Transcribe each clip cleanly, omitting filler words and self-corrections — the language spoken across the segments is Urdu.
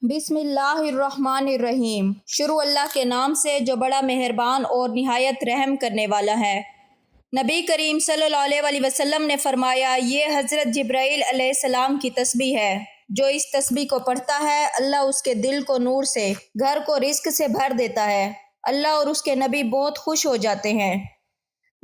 بسم اللہ الرحمن الرحیم۔ شروع اللہ کے نام سے جو بڑا مہربان اور نہایت رحم کرنے والا ہے۔ نبی کریم صلی اللہ علیہ وسلم نے فرمایا، یہ حضرت جبرائیل علیہ السلام کی تسبیح ہے۔ جو اس تسبیح کو پڑھتا ہے، اللہ اس کے دل کو نور سے، گھر کو رزق سے بھر دیتا ہے۔ اللہ اور اس کے نبی بہت خوش ہو جاتے ہیں۔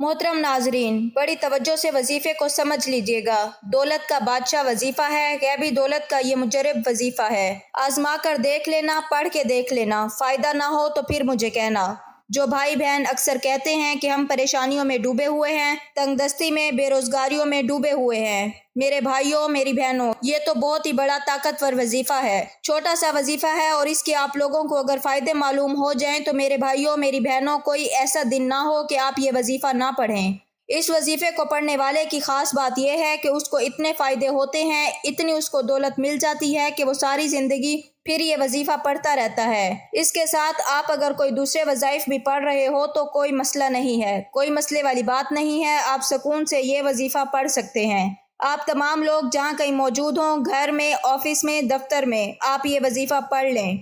محترم ناظرین، بڑی توجہ سے وظیفے کو سمجھ لیجئے گا۔ دولت کا بادشاہ وظیفہ ہے، غیبی دولت کا یہ مجرب وظیفہ ہے۔ آزما کر دیکھ لینا، پڑھ کے دیکھ لینا، فائدہ نہ ہو تو پھر مجھے کہنا۔ جو بھائی بہن اکثر کہتے ہیں کہ ہم پریشانیوں میں ڈوبے ہوئے ہیں، تنگ دستی میں، بے روزگاریوں میں ڈوبے ہوئے ہیں، میرے بھائیوں، میری بہنوں، یہ تو بہت ہی بڑا طاقتور وظیفہ ہے۔ چھوٹا سا وظیفہ ہے اور اس کے آپ لوگوں کو اگر فائدے معلوم ہو جائیں تو میرے بھائیوں، میری بہنوں، کوئی ایسا دن نہ ہو کہ آپ یہ وظیفہ نہ پڑھیں۔ اس وظیفے کو پڑھنے والے کی خاص بات یہ ہے کہ اس کو اتنے فائدے ہوتے ہیں، اتنی اس کو دولت مل جاتی ہے کہ وہ ساری زندگی پھر یہ وظیفہ پڑھتا رہتا ہے۔ اس کے ساتھ آپ اگر کوئی دوسرے وظائف بھی پڑھ رہے ہو تو کوئی مسئلہ نہیں ہے، کوئی مسئلے والی بات نہیں ہے، آپ سکون سے یہ وظیفہ پڑھ سکتے ہیں۔ آپ تمام لوگ جہاں کہیں موجود ہوں، گھر میں، آفس میں، دفتر میں، آپ یہ وظیفہ پڑھ لیں۔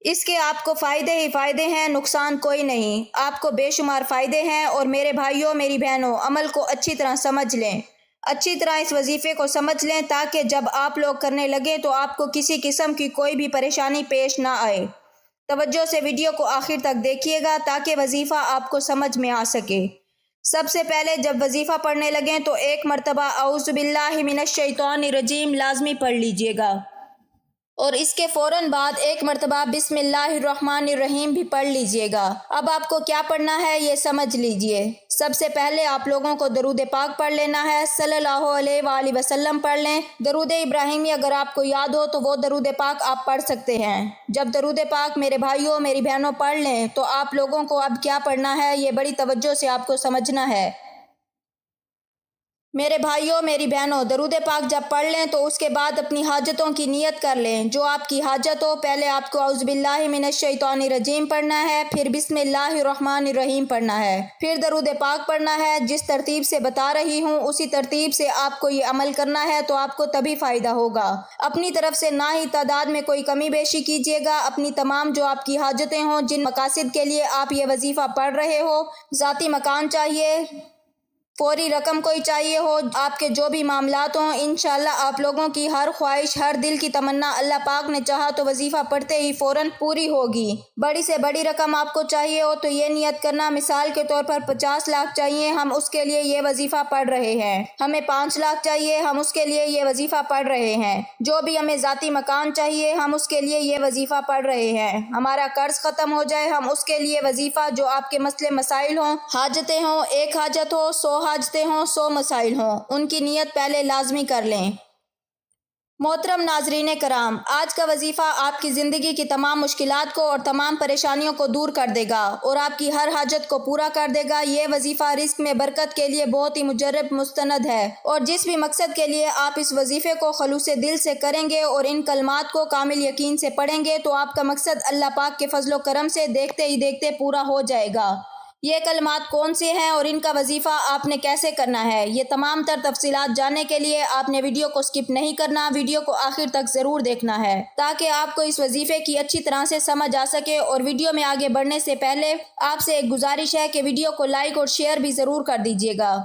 اس کے آپ کو فائدے ہی فائدے ہیں، نقصان کوئی نہیں۔ آپ کو بے شمار فائدے ہیں اور میرے بھائیوں، میری بہنوں، عمل کو اچھی طرح سمجھ لیں۔ اچھی طرح اس وظیفے کو سمجھ لیں تاکہ جب آپ لوگ کرنے لگیں تو آپ کو کسی قسم کی کوئی بھی پریشانی پیش نہ آئے۔ توجہ سے ویڈیو کو آخر تک دیکھیے گا تاکہ وظیفہ آپ کو سمجھ میں آ سکے۔ سب سے پہلے جب وظیفہ پڑھنے لگیں تو ایک مرتبہ اعوذ باللہ من الشیطان الرجیم لازمی پڑھ لیجئے گا، اور اس کے فوراً بعد ایک مرتبہ بسم اللہ الرحمن الرحیم بھی پڑھ لیجئے گا۔ اب آپ کو کیا پڑھنا ہے یہ سمجھ لیجئے۔ سب سے پہلے آپ لوگوں کو درود پاک پڑھ لینا ہے، صلی اللہ علیہ وآلہ وسلم پڑھ لیں۔ درود ابراہیمی اگر آپ کو یاد ہو تو وہ درود پاک آپ پڑھ سکتے ہیں۔ جب درود پاک میرے بھائیوں، میری بہنوں پڑھ لیں تو آپ لوگوں کو اب کیا پڑھنا ہے یہ بڑی توجہ سے آپ کو سمجھنا ہے۔ میرے بھائیوں، میری بہنوں، درود پاک جب پڑھ لیں تو اس کے بعد اپنی حاجتوں کی نیت کر لیں۔ جو آپ کی حاجت ہو، پہلے آپ کو اعوذ باللہ من الشیطان الرجیم پڑھنا ہے، پھر بسم اللہ الرحمن الرحیم پڑھنا ہے، پھر درود پاک پڑھنا ہے۔ جس ترتیب سے بتا رہی ہوں اسی ترتیب سے آپ کو یہ عمل کرنا ہے تو آپ کو تبھی فائدہ ہوگا۔ اپنی طرف سے نہ ہی تعداد میں کوئی کمی بیشی کیجیے گا۔ اپنی تمام جو آپ کی حاجتیں ہوں، جن مقاصد کے لیے آپ یہ وظیفہ پڑھ رہے ہو، ذاتی مکان چاہیے، فوری رقم کوئی چاہیے ہو، آپ کے جو بھی معاملات ہوں، انشاءاللہ آپ لوگوں کی ہر خواہش، ہر دل کی تمنا اللہ پاک نے چاہا تو وظیفہ پڑھتے ہی فوراً پوری ہوگی۔ بڑی سے بڑی رقم آپ کو چاہیے ہو تو یہ نیت کرنا، مثال کے طور پر 50 لاکھ چاہیے، ہم اس کے لیے یہ وظیفہ پڑھ رہے ہیں۔ ہمیں 5 لاکھ چاہیے، ہم اس کے لیے یہ وظیفہ پڑھ رہے ہیں۔ جو بھی ہمیں ذاتی مکان چاہیے، ہم اس کے لیے یہ وظیفہ پڑھ رہے ہیں۔ ہمارا قرض ختم ہو جائے، ہم اس کے لیے وظیفہ، جو آپ کے مسئلے مسائل ہوں، حاجتیں ہوں، ایک حاجت ہو، 100 حاجتیں ہوں، 100 مسائل ہوں، ان کی نیت پہلے لازمی کر لیں۔ محترم ناظرین کرام، آج کا وظیفہ آپ کی زندگی کی تمام مشکلات کو اور تمام پریشانیوں کو دور کر دے گا اور آپ کی ہر حاجت کو پورا کر دے گا۔ یہ وظیفہ رزق میں برکت کے لیے بہت ہی مجرب مستند ہے، اور جس بھی مقصد کے لیے آپ اس وظیفے کو خلوص دل سے کریں گے اور ان کلمات کو کامل یقین سے پڑھیں گے تو آپ کا مقصد اللہ پاک کے فضل و کرم سے دیکھتے ہی دیکھتے پورا ہو جائے گا۔ یہ کلمات کون سے ہیں اور ان کا وظیفہ آپ نے کیسے کرنا ہے، یہ تمام تر تفصیلات جاننے کے لیے آپ نے ویڈیو کو سکپ نہیں کرنا، ویڈیو کو آخر تک ضرور دیکھنا ہے تاکہ آپ کو اس وظیفے کی اچھی طرح سے سمجھ آ سکے۔ اور ویڈیو میں آگے بڑھنے سے پہلے آپ سے ایک گزارش ہے کہ ویڈیو کو لائک اور شیئر بھی ضرور کر دیجیے گا۔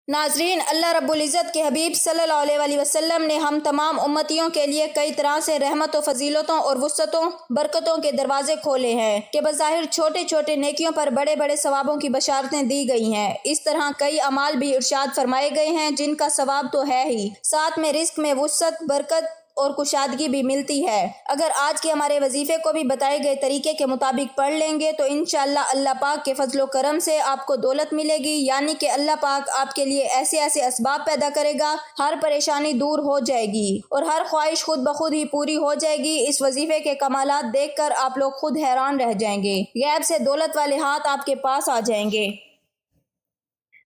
ناظرین، اللہ رب العزت کے حبیب صلی اللہ علیہ وسلم نے ہم تمام امتیوں کے لیے کئی طرح سے رحمت و فضیلتوں اور وسعتوں، برکتوں کے دروازے کھولے ہیں کہ بظاہر چھوٹے چھوٹے نیکیوں پر بڑے بڑے ثوابوں کی بشارتیں دی گئی ہیں۔ اس طرح کئی اعمال بھی ارشاد فرمائے گئے ہیں جن کا ثواب تو ہے ہی، ساتھ میں رزق میں وسعت، برکت اور کشادگی بھی ملتی ہے۔ اگر آج کے ہمارے وظیفے کو بھی بتائے گئے طریقے کے مطابق پڑھ لیں گے تو انشاءاللہ اللہ پاک کے فضل و کرم سے آپ کو دولت ملے گی، یعنی کہ اللہ پاک آپ کے لیے ایسے ایسے اسباب پیدا کرے گا، ہر پریشانی دور ہو جائے گی اور ہر خواہش خود بخود ہی پوری ہو جائے گی۔ اس وظیفے کے کمالات دیکھ کر آپ لوگ خود حیران رہ جائیں گے، غیب سے دولت والے ہاتھ آپ کے پاس آ جائیں گے۔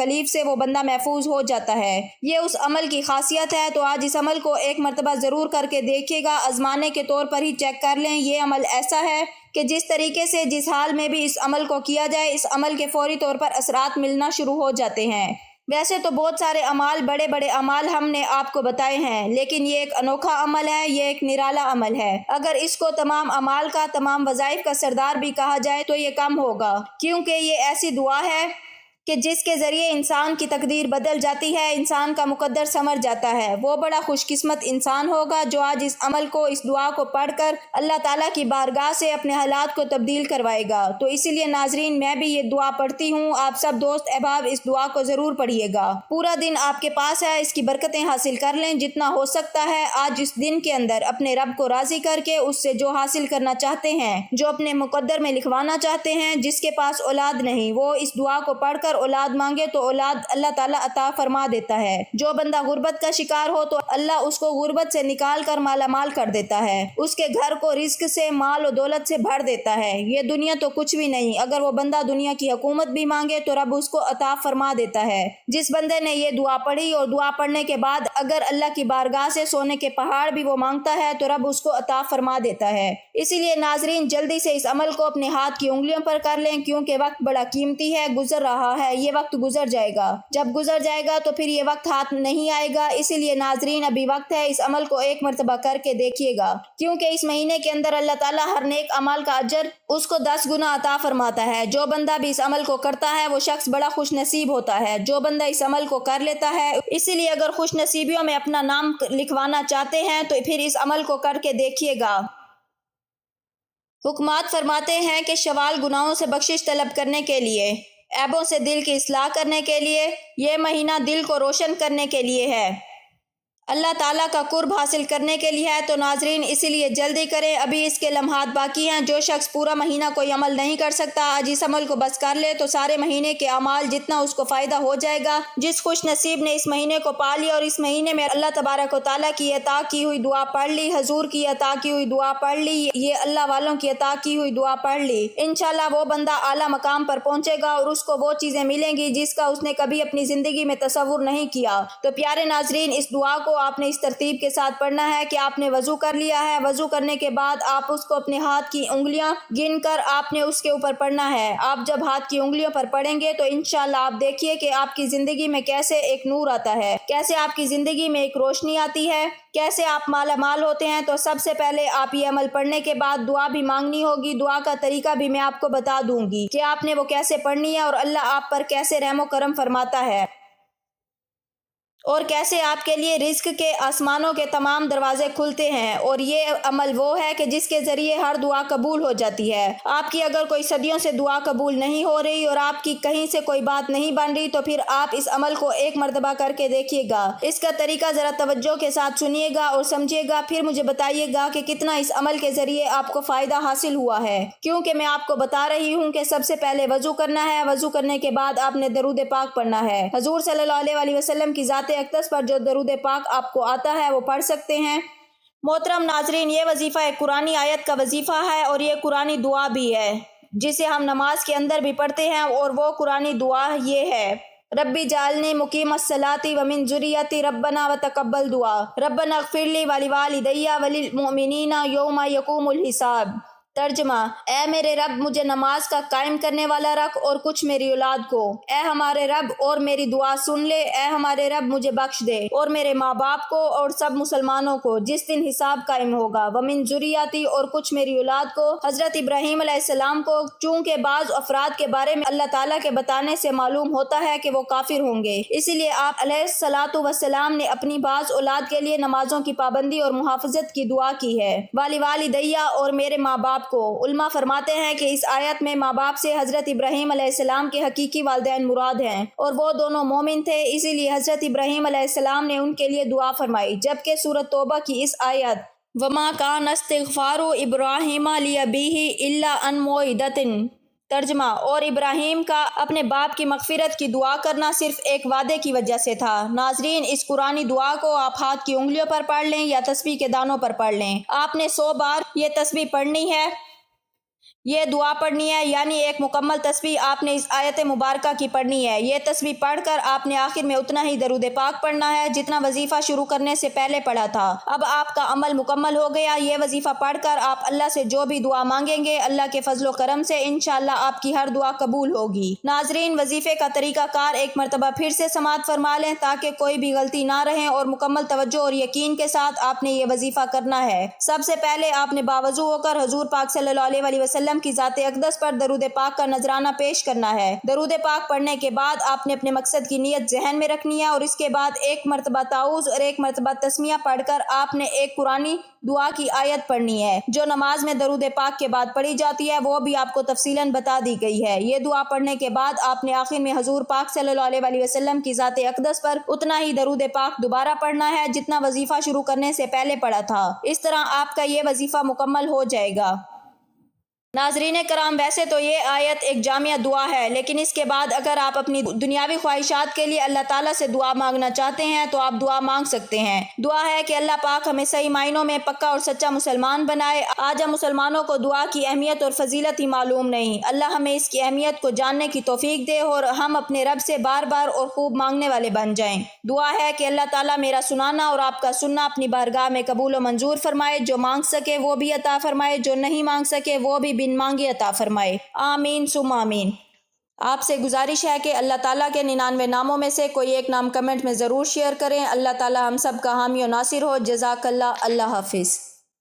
تکلیف سے وہ بندہ محفوظ ہو جاتا ہے۔ یہ اس عمل کی خاصیت ہے، تو آج اس عمل کو ایک مرتبہ ضرور کر کے دیکھیے گا، آزمانے کے طور پر ہی چیک کر لیں۔ یہ عمل ایسا ہے کہ جس طریقے سے جس حال میں بھی اس عمل کو کیا جائے، اس عمل کے فوری طور پر اثرات ملنا شروع ہو جاتے ہیں۔ ویسے تو بہت سارے اعمال، بڑے بڑے اعمال ہم نے آپ کو بتائے ہیں، لیکن یہ ایک انوکھا عمل ہے، یہ ایک نرالا عمل ہے۔ اگر اس کو تمام اعمال کا، تمام وظائف کا سردار بھی کہا جائے تو یہ کم ہوگا، کیونکہ یہ ایسی دعا ہے کہ جس کے ذریعے انسان کی تقدیر بدل جاتی ہے، انسان کا مقدر سنور جاتا ہے۔ وہ بڑا خوش قسمت انسان ہوگا جو آج اس عمل کو، اس دعا کو پڑھ کر اللہ تعالیٰ کی بارگاہ سے اپنے حالات کو تبدیل کروائے گا۔ تو اسی لیے ناظرین، میں بھی یہ دعا پڑھتی ہوں، آپ سب دوست احباب اس دعا کو ضرور پڑھیے گا۔ پورا دن آپ کے پاس ہے، اس کی برکتیں حاصل کر لیں جتنا ہو سکتا ہے۔ آج اس دن کے اندر اپنے رب کو راضی کر کے اس سے جو حاصل کرنا چاہتے ہیں، جو اپنے مقدر میں لکھوانا چاہتے ہیں، جس کے پاس اولاد نہیں، وہ اس دعا کو پڑھ کر اولاد مانگے تو اولاد اللہ تعالیٰ عطا فرما دیتا ہے۔ جو بندہ غربت کا شکار ہو تو اللہ اس کو غربت سے نکال کر مالا مال کر دیتا ہے، اس کے گھر کو رزق سے، مال و دولت سے بھر دیتا ہے۔ یہ دنیا تو کچھ بھی نہیں، اگر وہ بندہ دنیا کی حکومت بھی مانگے تو رب اس کو عطا فرما دیتا ہے۔ جس بندے نے یہ دعا پڑھی اور دعا پڑھنے کے بعد اگر اللہ کی بارگاہ سے سونے کے پہاڑ بھی وہ مانگتا ہے تو رب اس کو عطا فرما دیتا ہے۔ اسی لیے ناظرین، جلدی سے اس عمل کو اپنے ہاتھ کی انگلیوں پر کر لیں، کیونکہ وقت بڑا قیمتی ہے، گزر رہا ہے، یہ وقت گزر جائے گا۔ جب گزر جائے گا تو پھر یہ وقت ہاتھ نہیں آئے گا۔ اسی لیے ناظرین، ابھی وقت ہے، اس عمل کو ایک مرتبہ کر کے دیکھیے گا، کیونکہ اس مہینے کے اندر اللہ تعالیٰ ہر نیک عمل کا اجر اس کو 10 گنا عطا فرماتا ہے۔ جو بندہ بھی اس عمل کو کرتا ہے وہ شخص بڑا خوش نصیب ہوتا ہے، جو بندہ اس عمل کو کر لیتا ہے۔ اسی لیے اگر خوش نصیبیوں میں اپنا نام لکھوانا چاہتے ہیں تو پھر اس عمل کو کر کے دیکھیے گا۔ حکمات فرماتے ہیں کہ شوال گناہوں سے بخشش طلب کرنے کے لیے، عیبوں سے دل کی اصلاح کرنے کے لیے، یہ مہینہ دل کو روشن کرنے کے لیے ہے، اللہ تعالیٰ کا قرب حاصل کرنے کے لیے ہے۔ تو ناظرین، اسی لیے جلدی کریں، ابھی اس کے لمحات باقی ہیں۔ جو شخص پورا مہینہ کوئی عمل نہیں کر سکتا، آج اس عمل کو بس کر لے تو سارے مہینے کے اعمال جتنا اس کو فائدہ ہو جائے گا۔ جس خوش نصیب نے اس مہینے کو پا لیا اور اس مہینے میں اللہ تبارک و تعالیٰ کی عطا کی ہوئی دعا پڑھ لی، حضور کی عطا کی ہوئی دعا پڑھ لی، یہ اللہ والوں کی عطا کی ہوئی دعا پڑھ لی، انشاءاللہ وہ بندہ اعلیٰ مقام پر پہنچے گا اور اس کو وہ چیزیں ملیں گی جس کا اس نے کبھی اپنی زندگی میں تصور نہیں کیا۔ تو پیارے ناظرین، اس دعا کو آپ نے اس ترتیب کے ساتھ پڑھنا ہے کہ آپ نے وضو کر لیا ہے، وضو کرنے کے بعد آپ اس کو اپنے ہاتھ کی انگلیاں گن کر آپ نے اس کے اوپر پڑھنا ہے۔ آپ جب ہاتھ کی انگلیوں پر پڑھیں گے تو انشاءاللہ آپ دیکھیے کہ آپ کی زندگی میں کیسے ایک نور آتا ہے، کیسے آپ کی زندگی میں ایک روشنی آتی ہے، کیسے آپ مالا مال ہوتے ہیں۔ تو سب سے پہلے آپ یہ عمل پڑھنے کے بعد دعا بھی مانگنی ہوگی۔ دعا کا طریقہ بھی میں آپ کو بتا دوں گی کہ آپ نے وہ کیسے پڑھنی ہے اور اللہ آپ پر کیسے رحم و کرم فرماتا ہے، اور کیسے آپ کے لیے رزق کے آسمانوں کے تمام دروازے کھلتے ہیں۔ اور یہ عمل وہ ہے کہ جس کے ذریعے ہر دعا قبول ہو جاتی ہے۔ آپ کی اگر کوئی صدیوں سے دعا قبول نہیں ہو رہی اور آپ کی کہیں سے کوئی بات نہیں بن رہی تو پھر آپ اس عمل کو ایک مرتبہ کر کے دیکھیے گا۔ اس کا طریقہ ذرا توجہ کے ساتھ سنیے گا اور سمجھیے گا، پھر مجھے بتائیے گا کہ کتنا اس عمل کے ذریعے آپ کو فائدہ حاصل ہوا ہے۔ کیونکہ میں آپ کو بتا رہی ہوں کہ سب سے پہلے وضو کرنا ہے، وضو کرنے کے بعد آپ نے درود پاک پڑھنا ہے۔ حضور صلی اللہ علیہ وسلم کی ذات اقدس پر جو درود پاک آپ کو آتا ہے وہ پڑھ سکتے ہیں۔ محترم ناظرین، یہ وظیفہ ایک قرآنی آیت کا وظیفہ ہے اور یہ قرآنی دعا بھی ہے جسے ہم نماز کے اندر بھی پڑھتے ہیں، اور وہ قرآنی دعا یہ ہے: ربی جعلنی مقیم الصلاۃ ومن ذریتی ربنا وتقبل دعا ربنا اغفر لی ولوالدی وللمؤمنین یوم یقوم الحساب۔ ترجمہ: اے میرے رب، مجھے نماز کا قائم کرنے والا رکھ اور کچھ میری اولاد کو۔ اے ہمارے رب، اور میری دعا سن لے۔ اے ہمارے رب، مجھے بخش دے اور میرے ماں باپ کو اور سب مسلمانوں کو جس دن حساب قائم ہوگا۔ ومن ذریتی، اور کچھ میری اولاد کو۔ حضرت ابراہیم علیہ السلام کو چونکہ بعض افراد کے بارے میں اللہ تعالیٰ کے بتانے سے معلوم ہوتا ہے کہ وہ کافر ہوں گے، اسی لیے آپ علیہ الصلاۃ والسلام نے اپنی بعض اولاد کے لیے نمازوں کی پابندی اور محافظت کی دعا کی ہے۔ والدیہ، اور میرے ماں باپ کو۔ علماء فرماتے ہیں کہ اس آیت میں ماں باپ سے حضرت ابراہیم علیہ السلام کے حقیقی والدین مراد ہیں، اور وہ دونوں مومن تھے، اسی لیے حضرت ابراہیم علیہ السلام نے ان کے لیے دعا فرمائی۔ جبکہ سورۃ توبہ کی اس آیت وَمَا كَانَ اسْتِغْفَارُ إِبْرَاهِيمَ لِأَبِيهِ إِلَّا عَن مَوْعِدَةٍ۔ ترجمہ: اور ابراہیم کا اپنے باپ کی مغفرت کی دعا کرنا صرف ایک وعدے کی وجہ سے تھا۔ ناظرین، اس قرآنی دعا کو آپ ہاتھ کی انگلیوں پر پڑھ لیں یا تسبیح کے دانوں پر پڑھ لیں۔ آپ نے 100 بار یہ تسبیح پڑھنی ہے۔ یہ دعا پڑھنی ہے، یعنی ایک مکمل تسبیح آپ نے اس آیت مبارکہ کی پڑھنی ہے۔ یہ تسبیح پڑھ کر آپ نے آخر میں اتنا ہی درود پاک پڑھنا ہے جتنا وظیفہ شروع کرنے سے پہلے پڑھا تھا۔ اب آپ کا عمل مکمل ہو گیا۔ یہ وظیفہ پڑھ کر آپ اللہ سے جو بھی دعا مانگیں گے، اللہ کے فضل و کرم سے انشاءاللہ آپ کی ہر دعا قبول ہوگی۔ ناظرین، وظیفے کا طریقہ کار ایک مرتبہ پھر سے سماعت فرما لیں تاکہ کوئی بھی غلطی نہ رہے، اور مکمل توجہ اور یقین کے ساتھ آپ نے یہ وظیفہ کرنا ہے۔ سب سے پہلے آپ نے باوضو ہو کر حضور پاک صلی اللہ علیہ وسلم کی ذات اقدس پر درود پاک کا نذرانہ پیش کرنا ہے۔ درود پاک پڑھنے کے بعد آپ نے اپنے مقصد کی نیت ذہن میں رکھنی ہے، اور اس کے بعد ایک مرتبہ تعوذ اور ایک مرتبہ تسمیہ پڑھ کر آپ نے ایک قرآنی دعا کی آیت پڑھنی ہے جو نماز میں درود پاک کے بعد پڑھی جاتی ہے، وہ بھی آپ کو تفصیلاً بتا دی گئی ہے۔ یہ دعا پڑھنے کے بعد آپ نے آخر میں حضور پاک صلی اللہ علیہ وسلم کی ذات اقدس پر اتنا ہی درود پاک دوبارہ پڑھنا ہے جتنا وظیفہ شروع کرنے سے پہلے پڑھا تھا۔ اس طرح آپ کا یہ وظیفہ مکمل ہو جائے گا۔ ناظرین کرام، ویسے تو یہ آیت ایک جامع دعا ہے، لیکن اس کے بعد اگر آپ اپنی دنیاوی خواہشات کے لیے اللہ تعالیٰ سے دعا مانگنا چاہتے ہیں تو آپ دعا مانگ سکتے ہیں۔ دعا ہے کہ اللہ پاک ہمیں صحیح معنوں میں پکا اور سچا مسلمان بنائے۔ آج ہم مسلمانوں کو دعا کی اہمیت اور فضیلت ہی معلوم نہیں۔ اللہ ہمیں اس کی اہمیت کو جاننے کی توفیق دے اور ہم اپنے رب سے بار بار اور خوب مانگنے والے بن جائیں۔ دعا ہے کہ اللہ تعالیٰ میرا سنانا اور آپ کا سننا اپنی بارگاہ میں قبول و منظور فرمائے، جو مانگ سکے وہ بھی عطا فرمائے، جو نہیں مانگ سکے وہ بھی بن مانگے عطا فرمائے۔ آمین ثم آمین۔ آپ سے گزارش ہے کہ اللہ تعالیٰ کے 99 ناموں میں سے کوئی ایک نام کمنٹ میں ضرور شیئر کریں۔ اللہ تعالیٰ ہم سب کا حامی و ناصر ہو۔ جزاک اللہ۔ اللہ حافظ۔